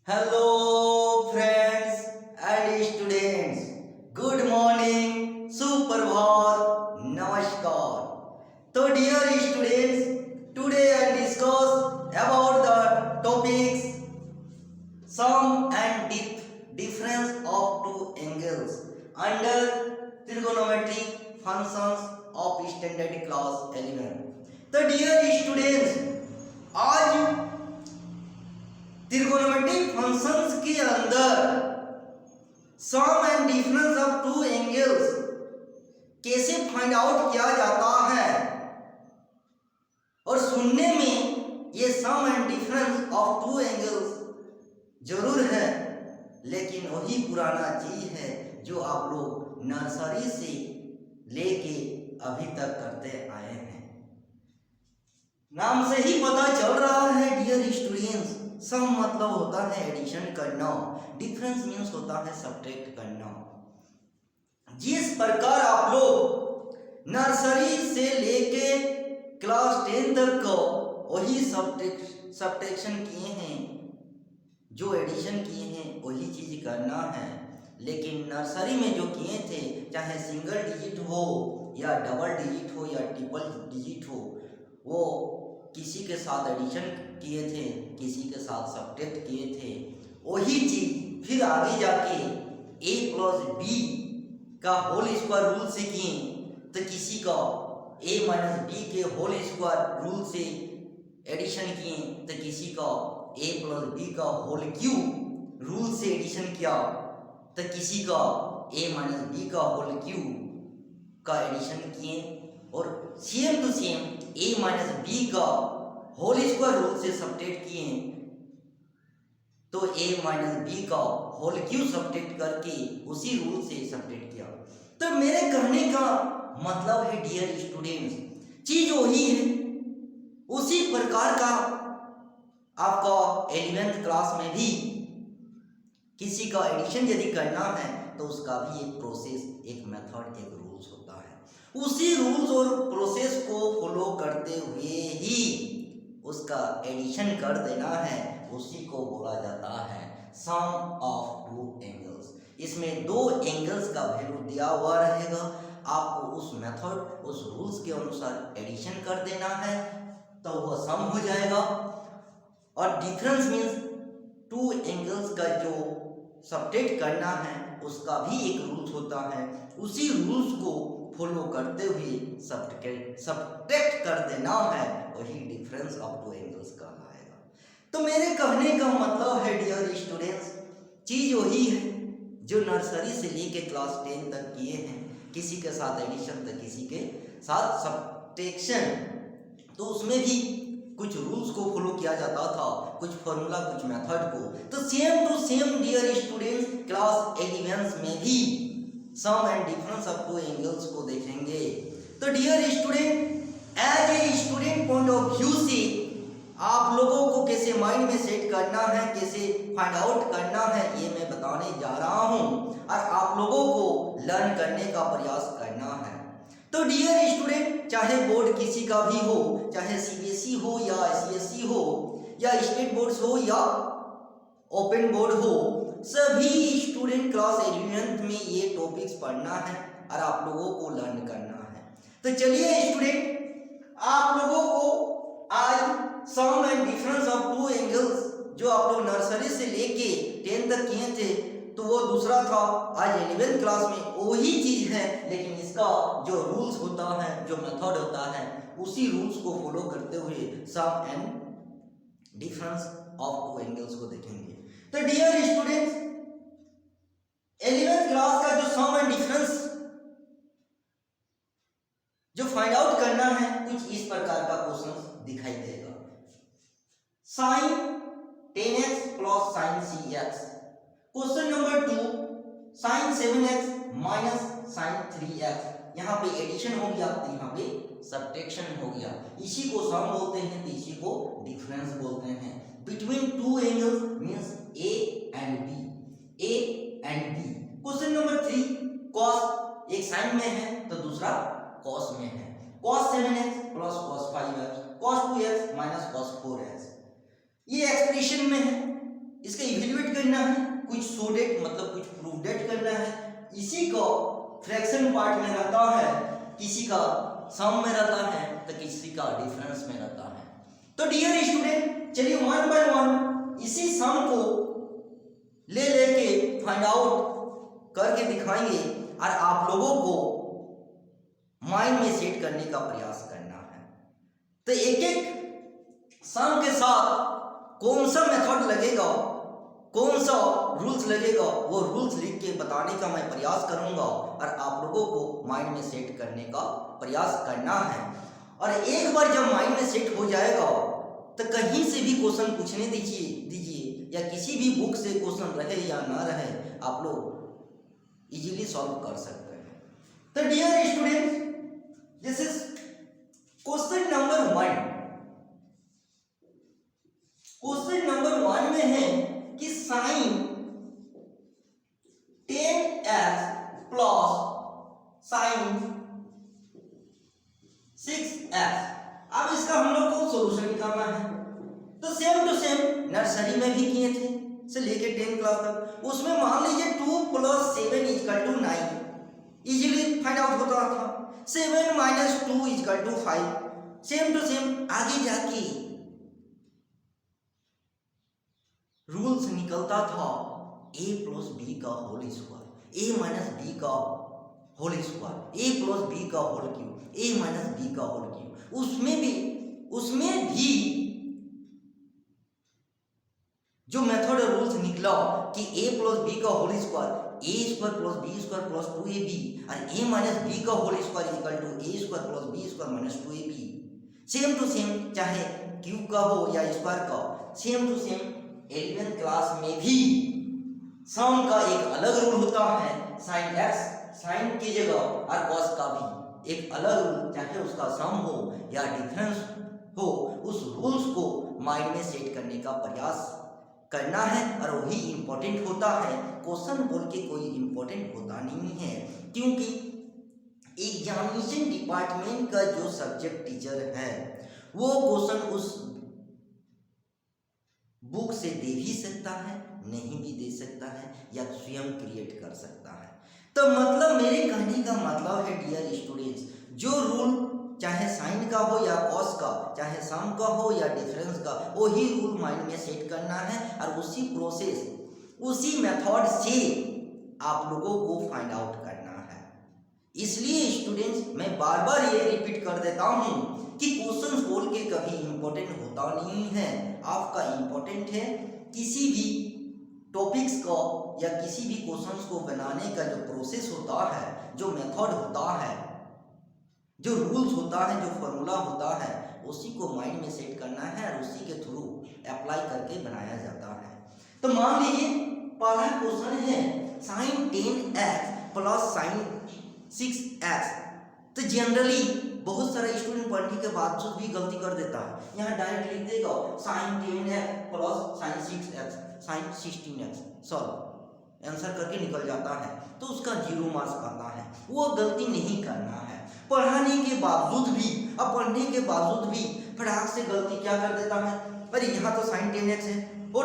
Hello friends and students. Good morning, सुप्रभात, नमस्कार. तो dear students, today I discuss about the topics sum and difference of two angles under trigonometric functions of standard class 11. तो dear students, आज त्रिकोणमितिक functions के अंदर sum and difference of two angles कैसे find out किया जाता है। और सुनने में ये sum and difference of two angles जरूर है, लेकिन वही पुराना चीज है जो आप लोग नर्सरी से लेके अभी तक करते आए हैं। नाम से ही पता चल रहा है डियर स्टूडेंट्स, सम मतलब होता है एडिशन करना, डिफरेंस मीन्स होता है सब्ट्रैक्ट करना। जिस प्रकार आप लोग नर्सरी से लेके क्लास 10 तक को वही सब्ट्रैक्शन किए हैं, जो एडिशन किए हैं वही चीज करना है। लेकिन नर्सरी में जो किए थे, चाहे सिंगल डिजिट हो या डबल डिजिट हो या ट्रिपल डिजिट हो, वो किसी के साथ एडिशन किए थे, किसी के साथ सब्ट्रैक्ट किए थे। वही चीज फिर आगे जाके a प्लस बी का होल स्क्वायर रूल से किए, तो किसी का a माइनस बी के होल स्क्वायर रूल से एडिशन किए, तो किसी का a प्लस बी का होल क्यूब रूल से एडिशन किया, तो किसी का a माइनस बी का होल क्यूब का एडिशन किए। और same to same a minus B का होल स्क्वायर रूल से सब्ट्रैक्ट किए, तो a माइनस बी का होल क्यूब सब्ट्रैक्ट करके उसी रूल से सब्ट्रैक्ट किया। तो मेरे कहने का मतलब है डियर स्टूडेंट्स, चीज वही है, उसी प्रकार का आपका 11th क्लास में भी किसी का एडिशन यदि करना है तो उसका भी एक प्रोसेस, एक मेथड, एक रूल्स होता है। उसी रूल्स और प्रोसेस को फॉलो करते हुए ही उसका एडिशन कर देना है, उसी को बोला जाता है सम ऑफ टू एंगल्स। इसमें दो एंगल्स का वैल्यू दिया हुआ रहेगा, आपको उस मेथड, उस रूल्स के अनुसार एडिशन कर देना है, तो वह सम हो जाएगा। और डिफरेंस मीन्स टू एंगल्स का जो सब्ट्रैक्ट करना है उसका भी एक रूल्स होता है, उसी रूल्स को फॉलो करते हुए सब्ट्रैक्ट कर देना है, वही डिफरेंस ऑफ टू एंगल्स कहलाएगा। तो मेरे कहने का मतलब है डियर स्टूडेंट्स, चीज वही है जो नर्सरी से लेके क्लास 10 तक किए हैं, किसी के साथ एडिशन तो किसी के साथ सब्ट्रैक्शन। तो उसमें भी कुछ रूल्स को फॉलो किया जाता था, कुछ फॉर्मूला, कुछ मेथड को। तो same to same dear students class 11 में भी sum and difference of two angles को देखेंगे। तो dear student, as a student point of view से आप लोगों को कैसे माइंड में सेट करना है, कैसे फाइंड आउट करना है, ये मैं बताने जा रहा हूँ, और आप लोगों को लर्न करने का प्रयास करना है। तो डियर स्टूडेंट, चाहे बोर्ड किसी का भी हो, चाहे सीबीएसई हो या आईसीएसई हो या स्टेट बोर्ड हो या ओपन बोर्ड हो, सभी स्टूडेंट क्लास 11th में ये टॉपिक्स पढ़ना है और आप लोगों को लर्न करना है। तो चलिए स्टूडेंट, आप लोगों को आज sum and difference of two angles जो आप लोग नर्सरी से लेके 10 तक किए थे, तो वो दूसरा था, आज 11th क्लास में वही चीज है, लेकिन इसका जो रूल्स होता है, जो मेथड होता है, उसी रूल्स को फॉलो करते हुए sum and difference of two angles को देखेंगे। तो डियर स्टूडेंट्स, 11th क्लास का जो सम एंड डिफरेंस जो फाइंड आउट करना है, कुछ इस प्रकार का क्वेश्चन दिखाई देगा। Sine 10x plus sine cx। Question number 2, sine 7x minus sine 3x। यहाँ पे एडिशन हो गया, तो यहाँ पे सब्ट्रैक्शन हो गया। इसी को सम बोलते हैं, तो इसी को डिफरेंस बोलते हैं। Between two angles means a and b, a and b। Question number 3, cos एक साइन में है तो दूसरा cos में है। cos 7x plus cos 5x, cos 2x minus cos 4x। ये एक्सप्रेशन में है, इसका इवैल्यूएट करना है, कुछ शोडेड मतलब कुछ प्रूवडेड करना है। इसी को फ्रैक्शन पार्ट में रहता है, किसी का सम में रहता है तो किसी का डिफरेंस में रहता है। तो डियर स्टूडेंट, चलिए वन बाय वन इसी सम को ले लेके फाइंड आउट करके दिखाएंगे और आप लोगों को माइंड में सेट करने का प्रयास करना है। तो एक एक सम के साथ कौन सा मेथड लगेगा, कौन सा रूल्स लगेगा, वो रूल्स लिख के बताने का मैं प्रयास करूंगा और आप लोगों को माइंड में सेट करने का प्रयास करना है। और एक बार जब माइंड में सेट हो जाएगा तो कहीं से भी क्वेश्चन पूछने दीजिए या किसी भी बुक से क्वेश्चन रहे या ना रहे, आप लोग इजीली सॉल्व कर सकते हैं। तो dear students, this is question number 1। Question number 1 में है कि sign 10x plus sine 6x। अब इसका हम लोग को सॉल्यूशन निकालना है। तो सेम टू सेम नर्सरी में भी किए थे से लेके 10 क्लास तक, उसमें मान लीजिए 2 + 7 = 9 इजीली फाइंड आउट होता था। 7 - 2 = 5। सेम टू सेम आगे जाके रूल्स निकलता था a + b का होल स्क्वायर, a - b का होल स्क्वायर, a + b का होल क्यूब, a - b का होल क्यूब। उसमें भी जो मेथड रूल्स निकला कि a + b का whole square a² + b² + 2ab और a - b का whole square = a² + b² - 2ab। Same to same चाहे क्यूब का हो या स्क्वायर का, same to same 11th class में भी सम का एक अलग रूल होता है, साइन x साइन की जगह और कॉस का भी एक अलग रूल, चाहे उसका सम हो या डिफरेंस हो, उस रूल्स को माइंड में सेट करने का प्रयास करना है और वही इंपॉर्टेंट होता है। क्वेश्चन बोल के कोई इंपॉर्टेंट होता नहीं है, क्योंकि एग्जामिनेशन डिपार्टमेंट का जो सब्जेक्ट टीचर है वो क्वेश्चन उस बुक से दे भी सकता है, नहीं भी दे सकता है या स्वयं क्रिएट कर सकता है। तो मतलब मेरे कहने का मतलब है डियर स्टूडेंट्स, जो रूल चाहे साइन का हो या कॉस का, चाहे सम का हो या डिफरेंस का, वही रूल माइंड में सेट करना है और उसी प्रोसेस उसी मेथड से आप लोगों को फाइंड आउट करना है। इसलिए स्टूडेंट्स मैं बार बार ये रिपीट कर देता हूँ कि क्वेश्चन बोल के कभी इंपॉर्टेंट होता नहीं है। आपका इंपॉर्टेंट है किसी भी टॉपिक्स को या किसी भी क्वेश्चंस को बनाने का जो प्रोसेस होता है, जो मेथड होता है, जो रूल्स होता है, जो फॉर्मूला होता है, उसी को माइंड में सेट करना है और उसी के थ्रू अप्लाई करके बनाया जाता है। तो मान लीजिए पहला क्वेश्चन है sign 10x plus sine 6x। तो जनरली बहुत सारा स्टूडेंट पढ़ने के बावजूद भी गलती कर देता है, यहाँ डायरेक्ट लिख देगा sine 10x plus sine 6x sine 16x, solve answer करके निकल जाता है, तो उसका 0 मार्क्स आता है। वो गलती नहीं करना है। पढ़ाने के बावजूद भी, अब पढ़ने के बावजूद भी फटाक से गलती क्या कर देता है, अरे यहाँ तो साइन 10x है और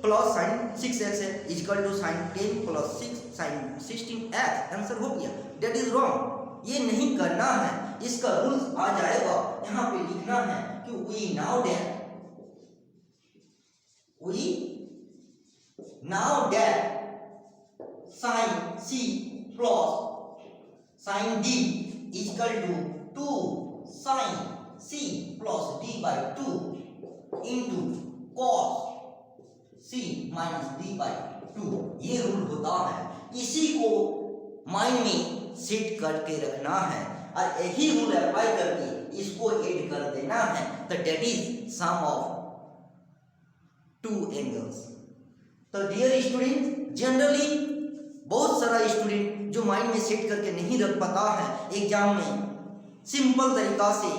प्लस साइन 6x है equal to sine 10 + 6 sine 16x, answer हो गया। दैट इज रॉन्ग, ये नहीं करना है। इसका रूल्स आ जाएगा, यहाँ पे लिखना है कि we now that sine c plus sine d equal to 2 sine c plus d/2 into cos c minus d/2, ये रूल होता है। इसी को माइंड में सेट करके रखना है और यही रूल अप्लाई करके इसको ऐड कर देना है। तो that is sum of 2 angles. तो डियर स्टूडेंट, जनरली बहुत सारा स्टूडेंट जो माइंड में सेट करके नहीं रख पाता है, एग्जाम में सिंपल तरीका से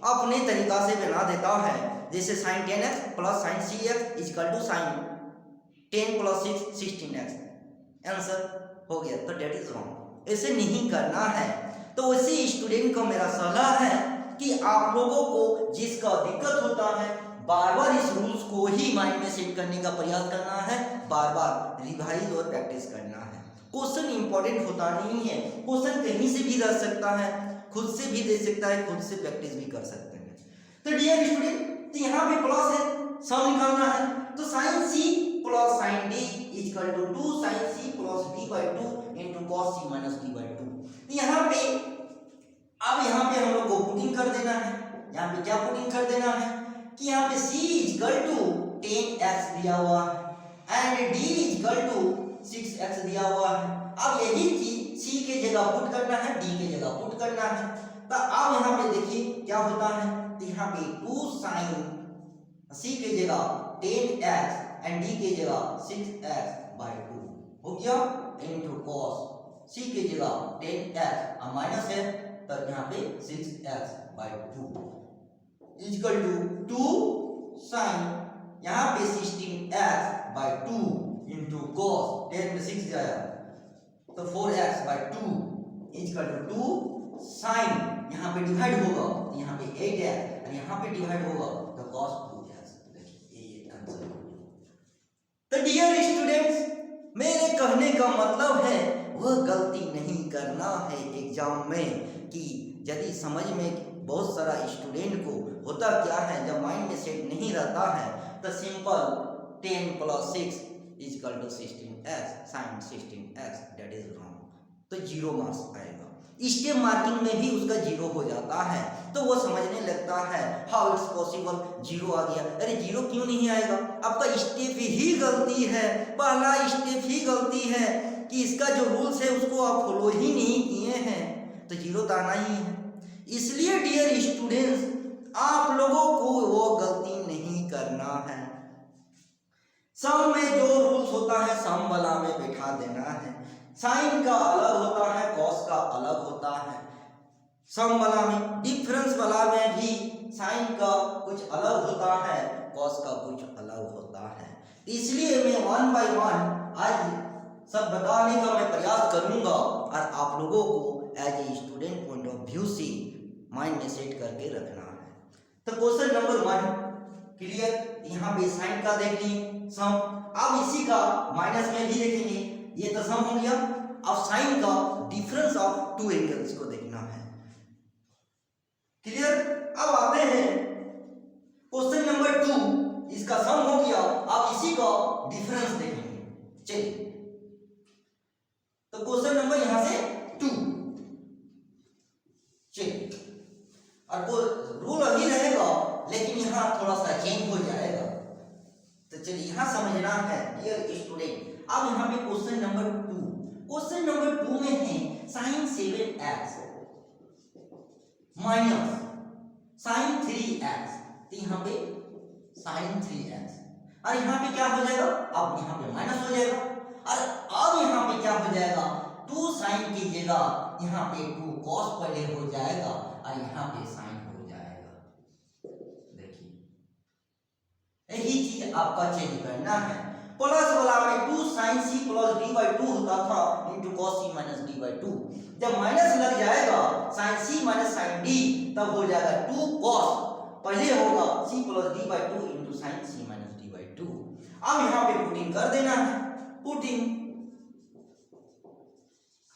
अपने तरीका से बना देता है, जैसे sine 10x plus sine 6x equal to sine 10 + 6 16x, answer हो गया। तो दैट इज रॉन्ग, ऐसे नहीं करना है। तो वैसे स्टूडेंट को मेरा सलाह है कि आप लोगों को जिसका दिक्कत होता है बार बार इस रूल्स उसको ही माइंड में सेट करने का प्रयास करना है, बार बार रिवाइज और प्रैक्टिस करना है। क्वेश्चन इंपॉर्टेंट होता नहीं है, क्वेश्चन कहीं से भी रह सकता है, खुद से भी दे सकता है, खुद से प्रैक्टिस भी कर सकते हैं। तो डियर स्टूडेंट, तो यहाँ पे प्लस है, सम निकालना है, तो sine C plus sine D equal to 2 sine C plus D by 2 into cos C minus D by 2। यहाँ पे अब यहाँ पे हम लोग को पुटिंग कर देना है। यहाँ पे क्या पुटिंग कर देना है कि यहाँ पे c इक्वल टू 10x दिया हुआ है and d equal to 6x दिया हुआ है। अब यही चीज c के जगह पुट करना है, d के जगह पुट करना है। तो अब यहाँ पे देखिए क्या होता है, तो यहाँ पे 2 साइन c के जगह 10x एंड d के जगह 6x बाई 2 हो गया इनटू cos c के जगह 10x और माइनस है तो यहाँ पे 6x by 2 equal to 2 sign यहाँ पे 16x बाई 2 इंटू cos 10 में 6 जाएगा तो 4x by 2 equal to 2 sign यहाँ पे डिवाइड होगा तो यहाँ पे 8x और यहाँ पे डिवाइड होगा तो cos 2x। देखिए ये आंसर हो गया। तो डियर स्टूडेंट्स, मेरे कहने का मतलब है वह गलती नहीं करना है एग्जाम में कि यदि समझ में बहुत सारा स्टूडेंट को होता क्या है, जब माइंड में सेट नहीं रहता है तो simple 10 plus 6 equal to 16x sine 16x that is wrong, तो 0 मार्क्स आएगा। स्टेप मार्किंग में भी उसका 0 हो जाता है तो वो समझने लगता है हाउ इट्स पॉसिबल 0 आ गया। अरे 0 क्यों नहीं आएगा, आपका स्टेप ही गलती है, पहला स्टेप ही गलती है कि इसका जो रूल्स है उसको आप फॉलो ही नहीं किए हैं तो 0 तो आना ही है। इसलिए डियर स्टूडेंट्स, आप लोगों को वो गलती नहीं करना है। सम में जो रूल्स होता है सम वाला में बैठा देना है। साइन का अलग होता है, कॉस का अलग होता है। सम वाला में, डिफरेंस वाला में भी साइन का कुछ अलग होता है, कॉस का कुछ अलग होता है। इसलिए मैं 1 बाय 1 आज सब बताने का मैं प्रयास करूंगा और आप लोगों को as a student point of view से माइंड में सेट करके रखना है। तो क्वेश्चन नंबर 1 क्लियर, यहाँ पे साइन का देख लिए सम, अब इसी का माइनस में भी देखेंगे, ये तो सम हो गया। अब साइन का डिफरेंस ऑफ 2 एंगल्स को देखना है। क्लियर, अब आते हैं क्वेश्चन नंबर 2, इसका सम हो गया, अब इसी का डिफरेंस देखेंगे। चलिए, तो क्वेश्चन नंबर यहां से 2, चलिए, और वो रूल अभी रहेगा लेकिन यहाँ थोड़ा सा चेंज हो जाएगा। तो चलिए यहाँ समझना है डियर स्टूडेंट। अब यहाँ पे क्वेश्चन नंबर 2, क्वेश्चन नंबर 2 में है sign 7x minus sine 3x, तो यहाँ पे साइन 3x और यहाँ पे क्या हो जाएगा, अब यहाँ पे माइनस हो जाएगा और अब यहाँ पे क्या हो जाएगा, 2 साइन की जगह यहाँ पे 2 कॉस पहले हो जाएगा और यहाँ पे साइन हो जाएगा। देखिए यही चीज आपका चेंज करना है। प्लस वाला में 2 sine C plus D by 2 होता था into cos C minus D by 2। जब माइनस लग जाएगा sine C minus sine D तब हो जाएगा 2 कॉस, पहले होगा C plus D by 2 into sine C minus D by 2। अब यहाँ पे पुटिंग कर देना है, पुटिंग,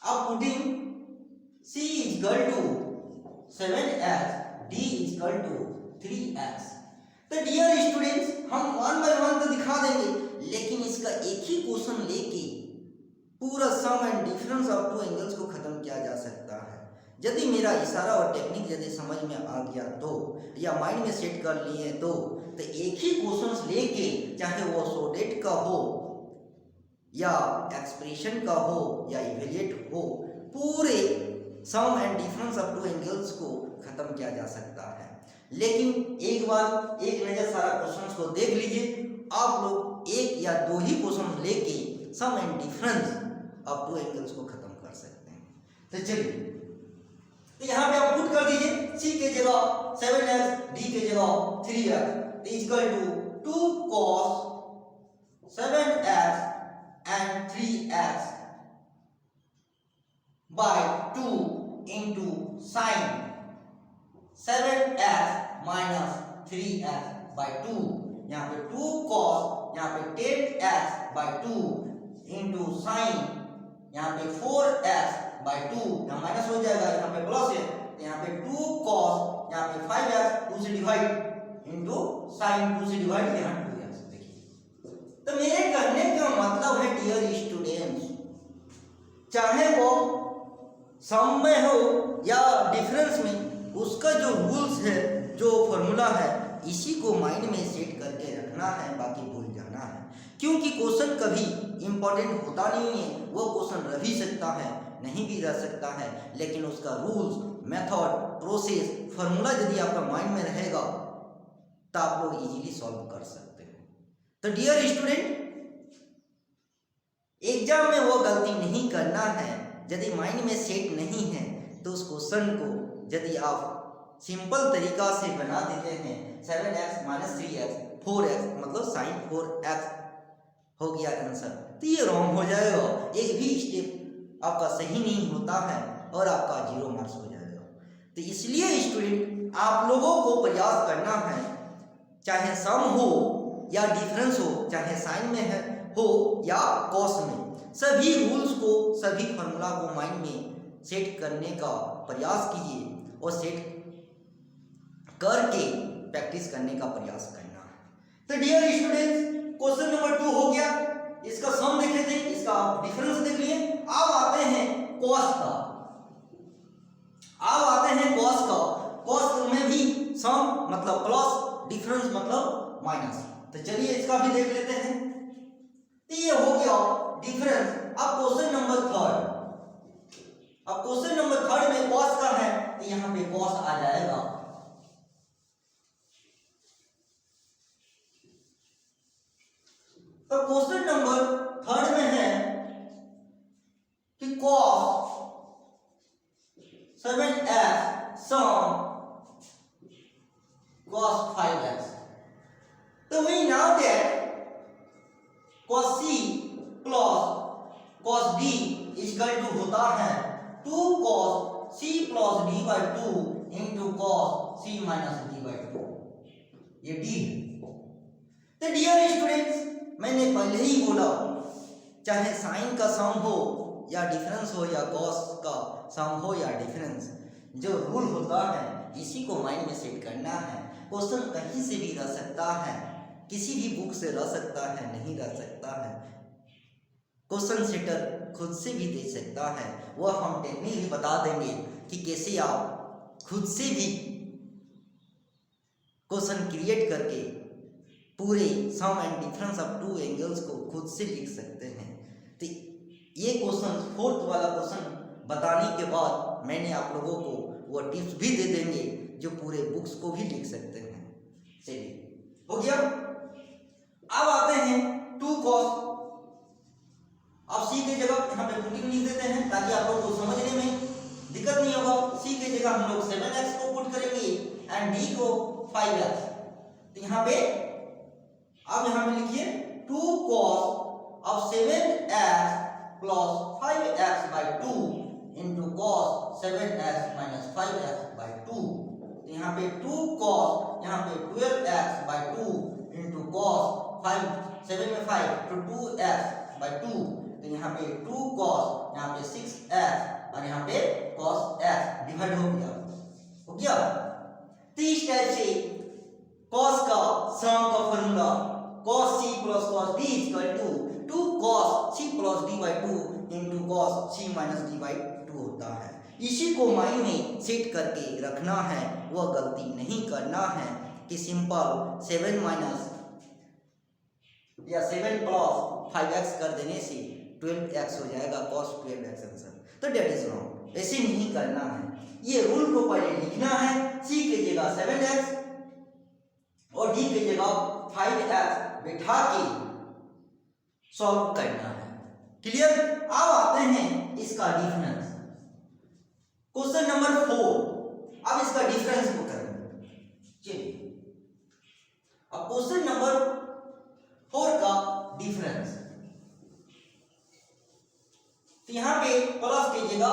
अब putting c equal to 7x d equal to 3x। तो डियर स्टूडेंट्स, हम 1 बाय 1 तो दिखा देंगे लेकिन इसका एक ही क्वेश्चन लेके पूरा सम एंड डिफरेंस ऑफ 2 एंगल्स को खत्म किया जा सकता है। यदि मेरा इशारा और टेक्निक यदि समझ में आ गया तो, या माइंड में सेट कर लिए तो एक ही क्वेश्चंस लेके, चाहे वो सोडेट का हो या एक्सप्रेशन का हो या इवेल्युएट हो, पूरे सम एंड डिफरेंस ऑफ 2 एंगल्स को खत्म किया जा सकता है। लेकिन एक बार एक नजर सारा क्वेश्चंस को देख लीजिए, आप लोग 1 या 2 ही क्वेश्चन लेके सम एंड डिफरेंस ऑफ 2 एंगल्स को खत्म कर सकते हैं। तो चलिए, तो यहाँ पे आप पुट कर दीजिए, c के जगह 7x, d के जगह 3x equal to 2 cos 7x and 3x by 2 into sin 7x minus 3x by 2। यहाँ पे 2 यहाँ पे 10x/2 इंटू साइन यहाँ पे 4x/2, यहाँ माइनस हो जाएगा, यहाँ पे प्लस है तो यहाँ पे 2 cos, यहाँ पे 5x 2 से डिवाइड इंटू साइन 2 से डिवाइड, यहाँ 2x। देखिए तो मेरे कहने का मतलब है डियर स्टूडेंट्स, चाहे वो सम में हो या डिफरेंस में, उसका जो रूल्स है, जो फॉर्मूला है, इसी को माइंड में सेट करके रखना है, बाकी भूल जाना है। क्योंकि क्वेश्चन कभी इंपॉर्टेंट होता नहीं है, वो क्वेश्चन रह भी सकता है, नहीं भी रह सकता है, लेकिन उसका रूल्स, मेथड, प्रोसेस, फॉर्मूला यदि आपका माइंड में रहेगा तो आप लोग इजीली सॉल्व कर सकते हो। तो डियर स्टूडेंट, एग्जाम में वो गलती नहीं करना है, यदि माइंड में सेट नहीं है तो उस क्वेश्चन को यदि आप सिंपल तरीका से बना देते हैं, 7x - 3x 4x मतलब sin 4x हो गया आंसर, तो ये रॉन्ग हो जाएगा, एक भी स्टेप आपका सही नहीं होता है और आपका 0 मार्क्स हो जाएगा। तो इसलिए स्टूडेंट आप लोगों को प्रयास करना है, चाहे सम हो या डिफरेंस हो, चाहे साइन में है हो या कॉस में, सभी रूल्स को, सभी फॉर्मूला को माइंड में सेट करने का प्रयास कीजिए और सेट करके प्रैक्टिस करने का प्रयास करना है। तो डियर स्टूडेंट्स, क्वेश्चन नंबर 2 हो गया, इसका सम देख लेते हैं, इसका डिफरेंस देख लिए। अब आते हैं कॉस का, कॉस में भी सम मतलब प्लस, डिफरेंस मतलब माइनस। तो चलिए इसका भी देख लेते हैं। तो ये हो गया डिफरेंस। अब क्वेश्चन नंबर 3 में कॉस का है तो यहाँ पे कॉस आ जाएगा। तो क्वेश्चन नंबर 3 में है कि cos 7x सम cos 5x। तो we know that cos c plus cos d equal to होता है 2 cos c plus d/2 into cos c minus d/2, ये d है। तो डियर स्टूडेंट्स, मैंने पहले ही बोला, चाहे साइन का सम हो या डिफरेंस हो या कॉस का सम हो या डिफरेंस, जो रूल होता है इसी को माइंड में सेट करना है। क्वेश्चन कहीं से भी रह सकता है, किसी भी बुक से रह सकता है, नहीं रह सकता है, क्वेश्चन सेटर खुद से भी दे सकता है। वह हम टेक्निक भी बता देंगे कि कैसे आप खुद से भी क्वेश्चन क्रिएट करके पूरे सम एंड डिफरेंस ऑफ 2 एंगल्स को खुद से लिख सकते हैं। तो ये क्वेश्चन, 4th वाला क्वेश्चन बताने के बाद मैंने आप लोगों को वो टिप्स भी दे देंगे जो पूरे बुक्स को भी लिख सकते हैं। चलिए हो गया। अब आते हैं 2 cos। अब c की जगह यहाँ पे पुटिंग लिख देते हैं ताकि आप लोगों को समझने में दिक्कत नहीं होगा। c की जगह हम लोग 7x को पुट करेंगे एंड d को 5x। तो यहाँ पे अब यहाँ पे लिखिए 2 cos of 7x plus 5x/2 into cos 7x minus 5x/2। तो यहाँ पे 2 cos, यहाँ पे 12x/2 into cos 5, 7 में 5 तो 2x/2। तो यहाँ पे 2 cos, यहाँ पे 6x और यहाँ पे cos x डिवाइड हो गया। तो इस टाइप से cos का सम का formula cos c plus cos d equal to 2 cos c plus d/2 into cos c minus d/2 होता है। इसी को माइंड में सेट करके रखना है, वह गलती नहीं करना है कि सिंपल 7 माइनस या 7 प्लस 5x कर देने से 12x हो जाएगा, cos 12x आंसर। तो डेट इज रॉन्ग, ऐसे नहीं करना है। ये रूल को पहले लिखना है, c की जगह 7x और d की जगह 5x बिठा के सॉल्व करना है। क्लियर। अब आते हैं इसका डिफरेंस, क्वेश्चन नंबर 4। अब इसका डिफरेंस को करेंगे। चलिए अब क्वेश्चन नंबर 4 का डिफरेंस, तो यहां पे प्लस कीजिएगा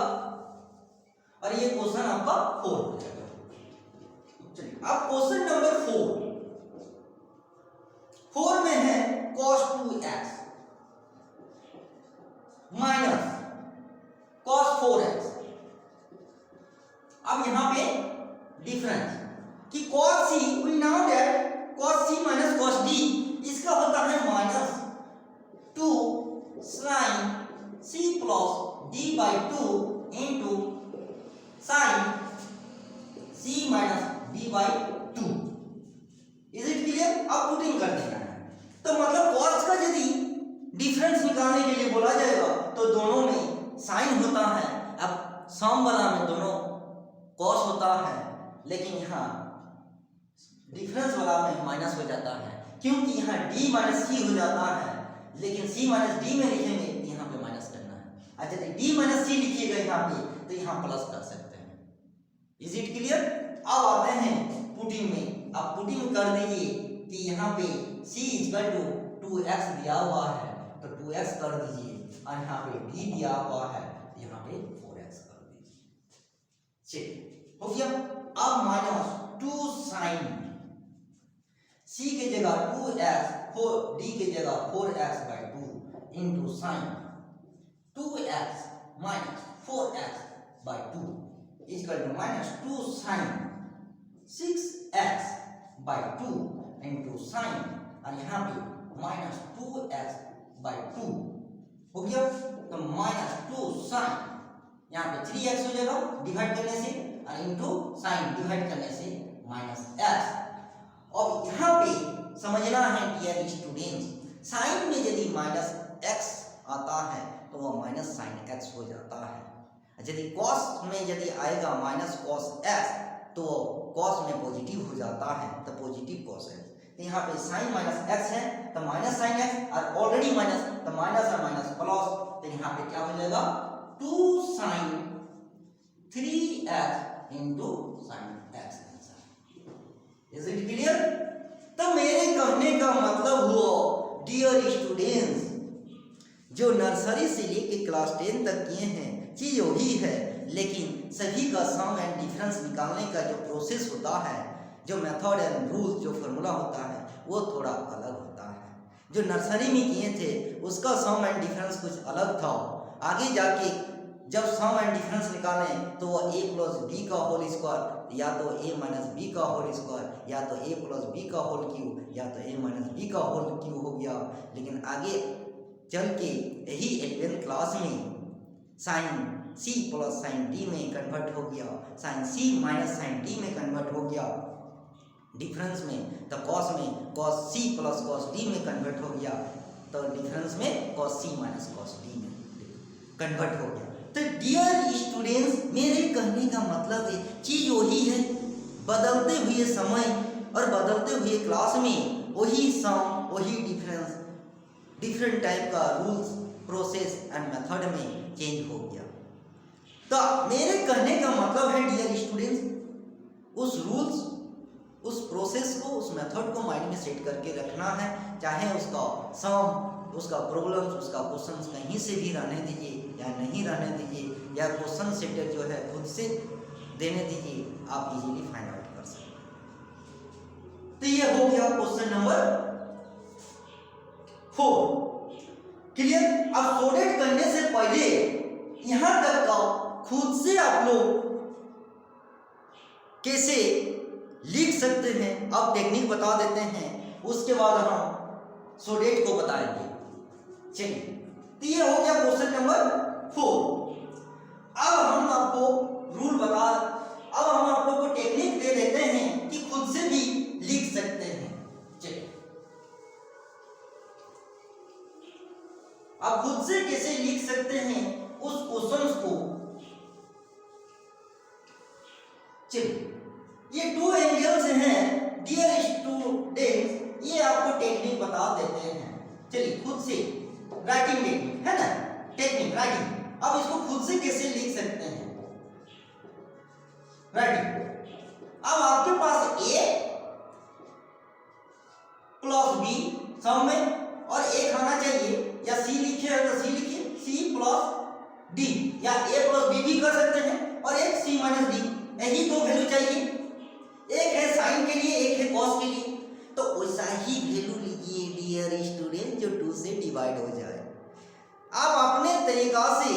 और ये क्वेश्चन आपका 4 हो जाएगा। चलिए अब क्वेश्चन नंबर 4 में है cos 2x minus cos 4x। अब यहां पे डिफरेंस कि cos c, we know that cos c minus cos d इसका होता है minus 2 sin c plus d by 2 into sin c minus d by 2। Is it clear? अब putting कर देना है। तो मतलब cos का यदि डिफरेंस निकालने के लिए बोला जाएगा तो दोनों में साइन होता है। अब सम वाला में दोनों cos होता है, लेकिन यहाँ डिफरेंस वाला में माइनस हो जाता है, क्योंकि यहाँ d माइनस c हो जाता है, लेकिन c माइनस d में लिखेंगे तो यहाँ पे माइनस करना है। अच्छा, d माइनस c लिखिएगा यहाँ पे तो यहाँ प्लस कर सकते हैं। Is it clear? अब आते हैं पुटिंग में। अब पुटिंग कर दीजिए कि यहाँ पे c इक्वल टू 2x दिया हुआ है तो 2x कर दीजिए, और यहाँ पे d दिया हुआ है तो यहाँ पे 4x कर दीजिए। चलिए, हो गया। अब माइनस 2 साइन c के जगह 2x, 4d के जगह 4x by 2 into sine 2x minus 4x by 2 equal to minus 2 sine 6x by 2 into sine, और यहाँ पे माइनस 2x by 2 हो गया। तो माइनस 2 साइन, यहाँ पे 3x हो जाएगा डिवाइड करने से, और इंटू साइन डिवाइड करने से माइनस x। और यहाँ पे समझना है डियर स्टूडेंट्स, साइन में यदि माइनस x आता है तो वह माइनस साइन x हो जाता है। यदि cos में यदि आएगा माइनस cos x तो cos में पॉजिटिव हो जाता है, तो पॉजिटिव cos x। तो यहाँ पे साइन माइनस x है तो माइनस साइन x, और ऑलरेडी माइनस तो माइनस और माइनस प्लस, तो यहाँ पे क्या हो जाएगा 2 sine 3x into sine x। Is it clear? तो मेरे कहने का मतलब हुआ डियर स्टूडेंट्स, जो नर्सरी से लेके क्लास 10 तक किए हैं चीज वही है, लेकिन सभी का सम एंड डिफरेंस निकालने का जो प्रोसेस होता है, जो मेथड एंड रूल्स, जो फॉर्मूला होता है वो थोड़ा अलग होता है। जो नर्सरी में किए थे उसका सम एंड डिफरेंस कुछ अलग था। आगे जाके जब सम एंड डिफरेंस निकालें तो वह a प्लस बी का होल स्क्वायर, या तो a माइनस बी का होल स्क्वायर, या तो a प्लस बी का होल क्यूब, या तो a माइनस बी का होल क्यूब हो गया। लेकिन आगे चल के यही 11th क्लास में sine c plus sine d में कन्वर्ट हो गया, sine c minus sine d में कन्वर्ट हो गया डिफरेंस में, तो cos में cos c प्लस cos d में कन्वर्ट हो गया, तो डिफरेंस में cos c माइनस cos d में कन्वर्ट हो गया। तो डियर स्टूडेंट्स, मेरे कहने का मतलब है चीज वही है, बदलते हुए समय और बदलते हुए क्लास में वही सम वही डिफरेंस डिफरेंट टाइप का रूल्स प्रोसेस एंड मेथड में चेंज हो गया। तो मेरे कहने का मतलब है डियर स्टूडेंट्स, उस रूल्स उस प्रोसेस को उस मेथड को माइंड में सेट करके रखना है, चाहे उसका सम उसका प्रॉब्लम्स उसका क्वेश्चंस कहीं से भी रहने दीजिए या नहीं रहने दीजिए, या क्वेश्चन सेटर जो है खुद से देने दीजिए, आप इजीली फाइंड आउट कर सकते। तो ये हो गया क्वेश्चन नंबर 4 क्लियर। अब सॉर्टेड करने से पहले यहां तक का खुद से आप लोग कैसे लिख सकते हैं अब टेक्निक बता देते हैं, उसके बाद हम सॉर्टेड को बताएंगे। चलिए, तो ये हो गया क्वेश्चन नंबर 4। अब हम आपको रूल अब हम आप लोग को टेक्निक दे देते हैं कि खुद से भी लिख सकते हैं। चलिए, अब खुद से कैसे लिख सकते हैं उस क्वेश्चन को। चलिए, ये 2 एंगल्स हैं डियर स्टूडेंट्स, ये आपको टेक्निक बता देते हैं। चलिए, खुद से राइटिंग टेक्निक है ना, टेक्निक राइटिंग। अब इसको खुद से कैसे लिख सकते हैं राइटिंग। अब आपके पास a प्लस b सम में और एक आना चाहिए, या c लिखे है तो c लिखिए c प्लस d, या a प्लस b भी कर सकते हैं, और एक c माइनस d, यही 2 वैल्यू चाहिए। एक है साइन के लिए, एक है कॉस के लिए, तो वैसा ही वैल्यू लीजिए डियर स्टूडेंट जो जो 2 से डिवाइड हो जाए। आप अपने तरीका से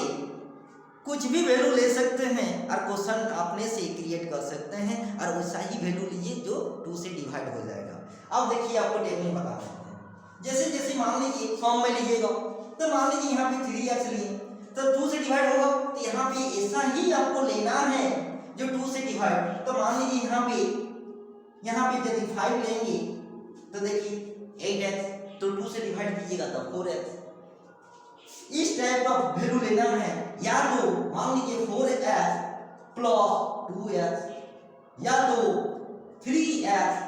कुछ भी वैल्यू ले सकते हैं और क्वेश्चन अपने से क्रिएट कर सकते हैं और वैसा ही वैल्यू लीजिए जो 2 से डिवाइड हो जाएगा। अब देखिए आपको टेक्निक बता रहे हैं। जैसे जैसे मान लीजिए फॉर्म में लीजिएगा तो मान लीजिए यहाँ पे 3x लिए तो 2 से डिवाइड होगा, तो यहाँ पे ऐसा ही आपको लेना है जो 2 से डिवाइड। तो मान लीजिए यहाँ पे यदि 5 लेंगे तो देखिए 8x, तो 2 से डिवाइड कीजिएगा तो 4x। इस टाइप का वैल्यू लेना है, या तो मान लीजिए 4x प्लस 2x या तो 3x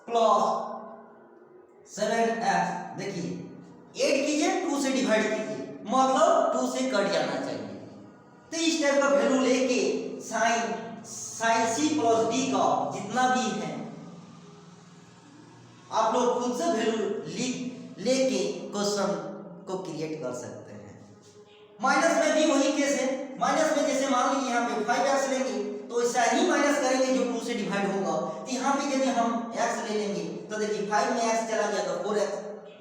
प्लस 7x। देखिए 8 कीजिए 2 से डिवाइड कीजिए मतलब 2 से कट जाना चाहिए। तो इस टाइप का वैल्यू लेके साइन c प्लस d का जितना भी है आप लोग खुद से वैल्यू लेके क्वेश्चन को क्रिएट कर सकते हैं। माइनस में भी वही केस है। माइनस में जैसे मान लीजिए यहाँ पे 5x लेंगे तो ऐसा ही माइनस करेंगे जो 2 से डिवाइड होगा। तो यहाँ पे यदि हम x ले लेंगे तो देखिए 5 में x चला गया तो 4x,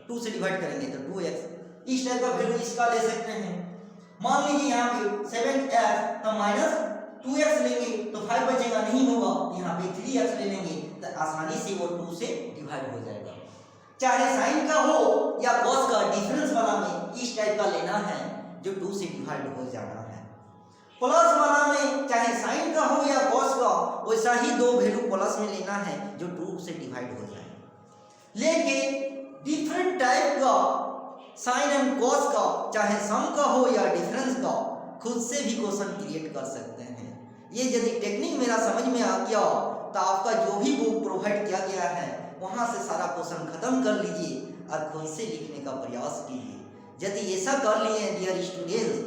2 से डिवाइड करेंगे तो 2x। इस टाइप का वैल्यू इसका ले सकते हैं। मान लीजिए यहाँ पे 7x तो माइनस 2x लेंगे तो 5 बचेगा नहीं होगा, यहाँ पे 3x ले लेंगे तो आसानी से वो 2 से डिवाइड हो जाएगा। चाहे साइन का हो या कॉस का, डिफरेंस वाला में इस टाइप का लेना है जो 2 से डिवाइड हो जाना है। प्लस वाला में चाहे साइन का हो या कॉस का, वैसा ही 2 वैल्यू प्लस में लेना है जो 2 से डिवाइड हो जाए। लेकिन डिफरेंट टाइप का साइन एंड कॉस का, चाहे सम का हो या डिफरेंस का, खुद से भी क्वेश्चन क्रिएट कर सकते हैं। ये यदि टेक्निक मेरा समझ में आ गया तो आपका जो भी बुक प्रोवाइड किया गया है वहां से सारा क्वेश्चन खत्म कर लीजिए और खुद से लिखने का प्रयास कीजिए। यदि ऐसा कर लिए डियर स्टूडेंट्स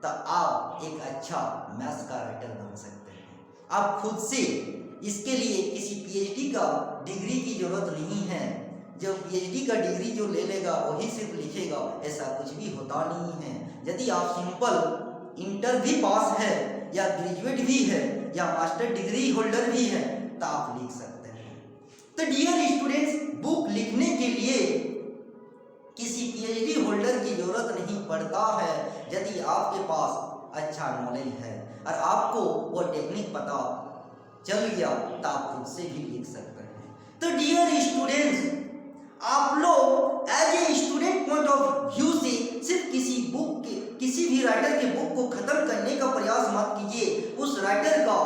तो आप एक अच्छा मैथ्स का राइटर बन सकते हैं। आप खुद से इसके लिए किसी पीएचडी का डिग्री की जरूरत नहीं है। जो पीएचडी का डिग्री जो ले लेगा वही सिर्फ लिखेगा, ऐसा कुछ भी होता नहीं है। यदि आप सिंपल इंटर भी पास है या ग्रेजुएट भी है या मास्टर डिग्री होल्डर भी है तो आप लिख सकते हैं। तो डियर स्टूडेंट्स, बुक लिखने के लिए किसी पीएचडी होल्डर की जरूरत नहीं पड़ता है यदि आपके पास अच्छा नॉलेज है और आपको वो टेक्निक पता चल गया तो आप खुद से भी लिख सकते हैं। तो डियर स्टूडेंट्स, आप लोग as a student point of view से सिर्फ किसी भी राइटर के बुक को खत्म करने का प्रयास मत कीजिए। उस राइटर का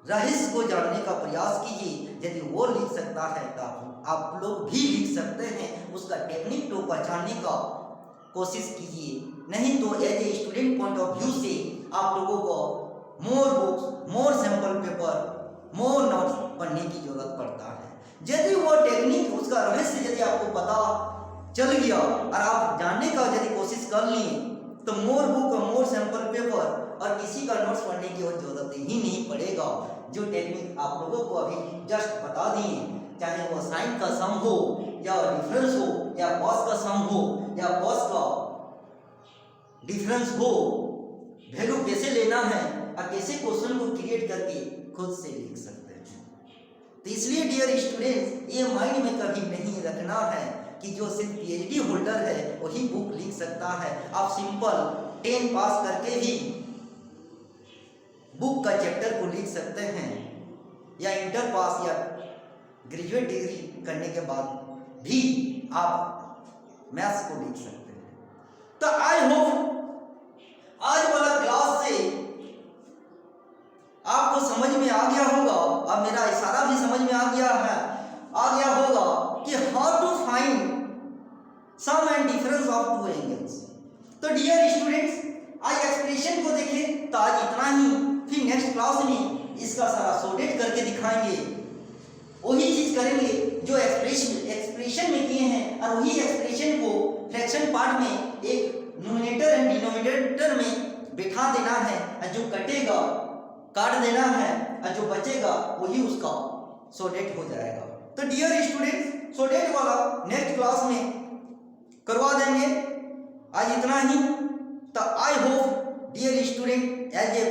रहस्य को जानने का प्रयास कीजिए। यदि वो लिख सकता है तो आप लोग भी लिख सकते हैं। उसका टेक्निक को पहचानने का कोशिश कीजिए। नहीं तो as a student point of view से आप लोगों को more books, more sample paper, more notes पढ़ने की जरूरत पड़ता है। यदि वो टेक्निक, उसका रहस्य यदि आपको पता चल गया और आप जानने का यदि कोशिश कर लिए तो मोर बुक और मोर सैंपल पेपर और किसी का नोट्स पढ़ने की जरूरत ही नहीं पड़ेगा। जो टेक्निक आप लोगों को अभी जस्ट बता दिए, चाहे वो साइन का सम हो या डिफरेंस हो या कॉस का सम हो या कॉस का डिफरेंस हो, वैल्यू कैसे लेना है और कैसे क्वेश्चन को क्रिएट करके खुद से लिख सकते हैं। तो इसलिए डियर स्टूडेंट्स, ये माइंड में कभी नहीं रखना है कि जो सिर्फ पीएचडी होल्डर है वही बुक लिख सकता है। आप सिंपल 10 पास करके भी बुक का चैप्टर को लिख सकते हैं या इंटर पास या ग्रेजुएट डिग्री करने के बाद भी आप मैथ्स को लिख सकते हैं। तो आई होप आज वाला क्लास से आपको समझ में आ गया होगा और मेरा इशारा भी समझ में आ गया होगा कि how to find sum and difference of two angles. तो डियर स्टूडेंट्स, आज एक्सप्रेशन को देखें तो आज इतना ही। फिर नेक्स्ट क्लास में इसका सारा सॉर्टेड करके दिखाएंगे। वही चीज करेंगे जो एक्सप्रेशन में किए हैं और वही एक्सप्रेशन को फ्रैक्शन पार्ट में एक न्यूमरेटर एंड डिनोमिनेटर में बिठा देना है और जो कटेगा काट देना है और जो बचेगा वही उसका सॉर्टेड हो जाएगा। तो डियर स्टूडेंट्स, सॉर्टेड वाला नेक्स्ट क्लास में करवा देंगे। आज इतना ही। तो I hope dear student, as a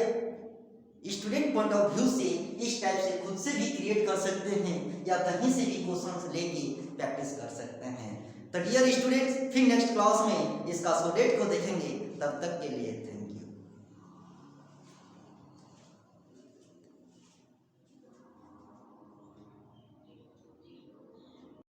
student point of view से इस टाइप से खुद से भी क्रिएट कर सकते हैं या कहीं से भी क्वेश्चंस लेके प्रैक्टिस कर सकते हैं। तो डियर स्टूडेंट्स, फिर नेक्स्ट क्लास में इसका डेट को देखेंगे। तब तक के लिए